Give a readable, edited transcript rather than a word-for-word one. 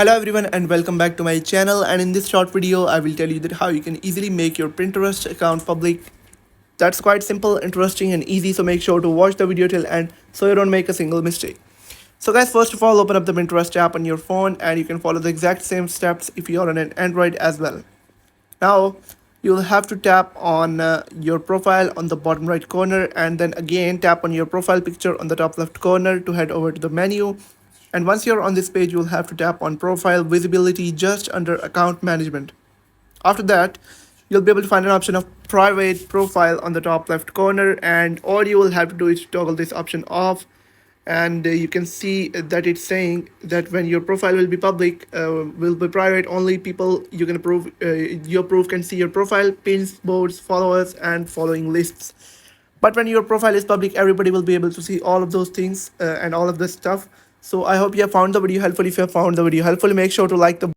Hello everyone and welcome back to my channel, and in this short video I will tell you that how you can easily make your Pinterest account public. That's quite simple, interesting and easy, so make sure to watch the video till end so you don't make a single mistake. So guys, first of all, open up the Pinterest app on your phone and you can follow the exact same steps if you are on an Android as well. Now you'll have to tap on your profile on the bottom right corner, and then again tap on your profile picture on the top left corner to head over to the menu. And once you're on this page, you'll have to tap on profile visibility just under account management. After that, you'll be able to find an option of private profile on the top left corner, and all you will have to do is toggle this option off. And you can see that it's saying that when your profile will be public, will be private, only people you can approve, your proof can see your profile, pins, boards, followers and following lists. But when your profile is public, everybody will be able to see all of those things and all of this stuff. So I hope you have found the video helpful. If you have found the video helpful, make sure to like the